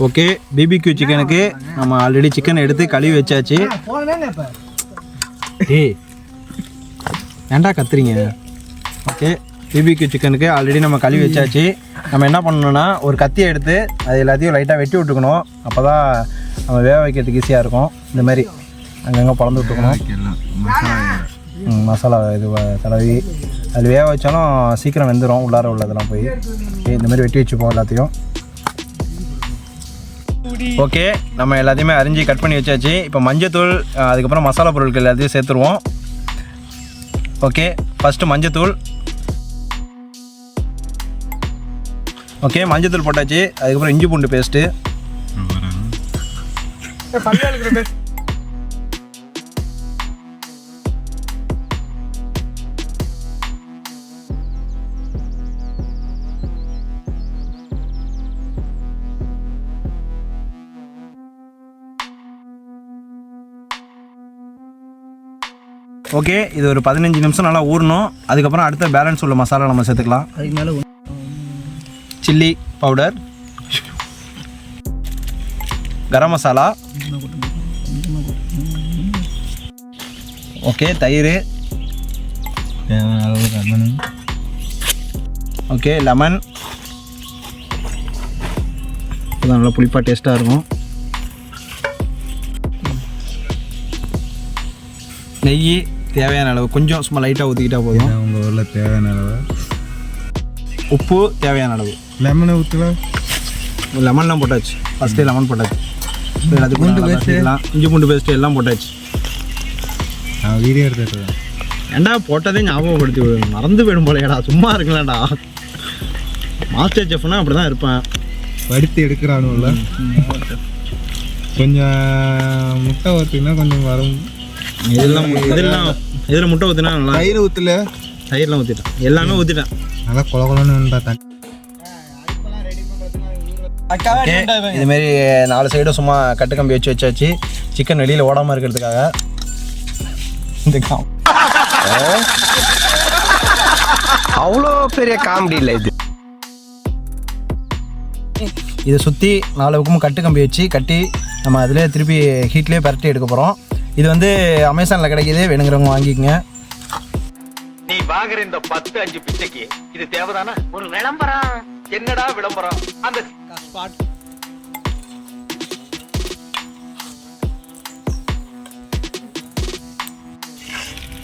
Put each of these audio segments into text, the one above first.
Okay, BBQ சிக்கனுக்கு நம்ம already chicken எடுத்து கழுவி வச்சாச்சு. ஏய் ஏன்டா கத்துறீங்க? ஓகே, பிபிக்யூ சிக்கனுக்கு ஆல்ரெடி நம்ம கழுவி வச்சாச்சு. நம்ம என்ன பண்ணணும்னா ஒரு கத்தியை எடுத்து அது எல்லாத்தையும் லைட்டாக வெட்டி விட்டுக்கணும். அப்போ தான் நம்ம வேக வைக்கிறதுக்கு ஈஸியாக இருக்கும். இந்த மாதிரி அங்கங்கே பிளந்து விட்டுக்கணும். மசாலா இது தடவி அது வேக வச்சாலும் சீக்கிரம் வெந்துடும் உள்ளார உள்ளதெல்லாம் போய். இந்த மாதிரி வெட்டி வச்சுப்போம் எல்லாத்தையும். ஓகே, நம்ம எல்லாத்தையுமே அரிஞ்சு கட் பண்ணி வச்சாச்சு. இப்போ மஞ்சத்தூள் அதுக்கப்புறம் மசாலா பொருட்கள் எல்லாத்தையும் சேர்த்துருவோம். ஓகே, ஃபஸ்ட்டு மஞ்சத்தூள். ஓகே, மஞ்சத்தூள் போட்டாச்சு. அதுக்கப்புறம் இஞ்சி பூண்டு பேஸ்ட்டு. ஓகே, இது ஒரு 15 நிமிஷம் நல்லா ஊறணும். அதுக்கப்புறம் அடுத்த பேலன்ஸ் உள்ள மசாலா நம்ம சேர்த்துக்கலாம். அதுக்கு மேலே chilli powder, garam masala, okay தயிர், ஓகே லெமன். இதுதான் நல்லா புளிப்பாக டேஸ்ட்டாக இருக்கும். நெய் தேவையான அளவு, கொஞ்சம் சும்மா லைட்டாக ஊற்றிக்கிட்டால் போதும். உங்கள் ஊரில் தேவையான அளவு. உப்பு தேவையான அளவு. லெமனை ஊற்றலாம். லெமன்லாம் போட்டாச்சு, ஃபஸ்ட்டே லெமன் போட்டாச்சு. எல்லாத்துக்கும் இஞ்சி பூண்டு பேஸ்ட்டு எல்லாம் போட்டாச்சு. நான் வீடியோ எடுத்துட்டு ஏண்டா போட்டதே ஞாபகப்படுத்தி மறந்து போயிடும் போலையாடா, சும்மா இருக்கலாம்டா. மாஸ்டர் செஃப்னா அப்படி தான் இருப்பேன். வடித்து எடுக்கிறானுல்ல. கொஞ்சம் முட்டை ஊற்றினா கொஞ்சம் வரும். இதெல்லாம் இதில் முட்டை ஊற்றினா நல்லா. தயிர் ஊற்றல? தயிர்லாம் ஊற்றிட்டேன், எல்லாமே ஊற்றிட்டேன். நல்லா குழகுலன்னு பார்த்தேன். இதுமாரி 4 சைடும் சும்மா கட்டு கம்பி வச்சாச்சு. சிக்கன் வெளியில் ஓடாமல் இருக்கிறதுக்காக. அவ்வளோ பெரிய காமெடி இல்லை இது. இதை சுற்றி 4 பக்கமும் கட்டு கம்பி வச்சு கட்டி நம்ம அதிலே திருப்பி ஹீட்லேயே பரட்டி எடுக்க போகிறோம். இது வந்து அமேசானில் கிடைக்கிது, வேணுங்கிறவங்க வாங்கிக்கோங்க. நீ வாங்குற இந்த 10-5 பிச்சைக்கு இது தேவைதானா? ஒரு விளம்பரம். என்னடா விளம்பரம்? அந்த ஸ்பாட்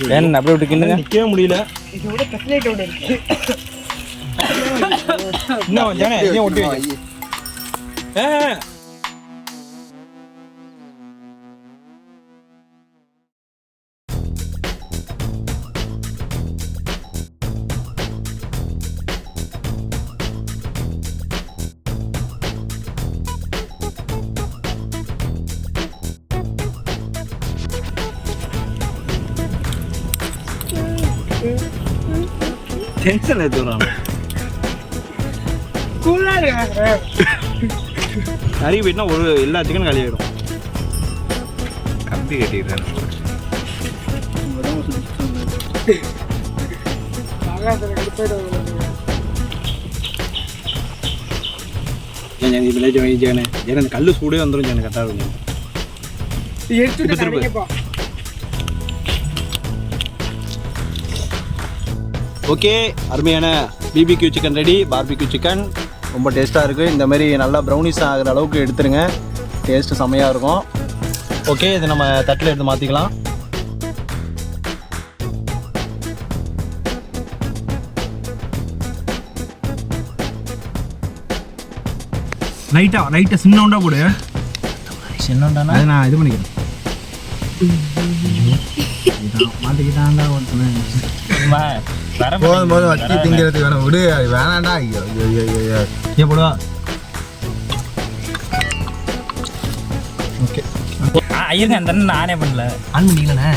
வேணும் அப்படியே விட்டு கிண்ணுங்க. நிற்கவே முடியல. இதோட கட்லெட் ஒன்று இருக்கு. இன்னும் ஜானே ஏன் ஒட்டி வைக்க? டென்ஷன் எடுத்துறான். நிறைய போயிட்டுனா ஒரு எல்லா சிக்கனும் காலி ஆகிடும். கம்பி கட்டிடுறேன். இந்த கல் சூடே வந்துடும். எனக்கு கரெக்டாக இருக்கும். ஓகே, அருமையான BBQ chicken ready. Barbecue chicken ரொம்ப டேஸ்ட்டாக இருக்குது. இந்த மாதிரி நல்லா ப்ரௌனிஸ் ஆகிற அளவுக்கு எடுத்துருங்க. டேஸ்ட்டு செம்மையாக இருக்கும். ஓகே, இதை நம்ம தட்டில் எடுத்து மாற்றிக்கலாம். லைட்டாக சின்னோண்டா போடு. சின்னோண்டானா அதை நான் இது பண்ணிக்கிறேன். மாட்டிக்கிட்டான்டா ஒருத்தனை. போதும் வச்சு திங்கிறதுக்கு வேணும். விடு, வேணாண்டா. ஐயோ ஐயோ ஐயோ ஏன் போடுவா? ஓகே, ஐயங்க அந்த நானே பண்ணல. ஆன் பண்ணிக்கலண்ணே.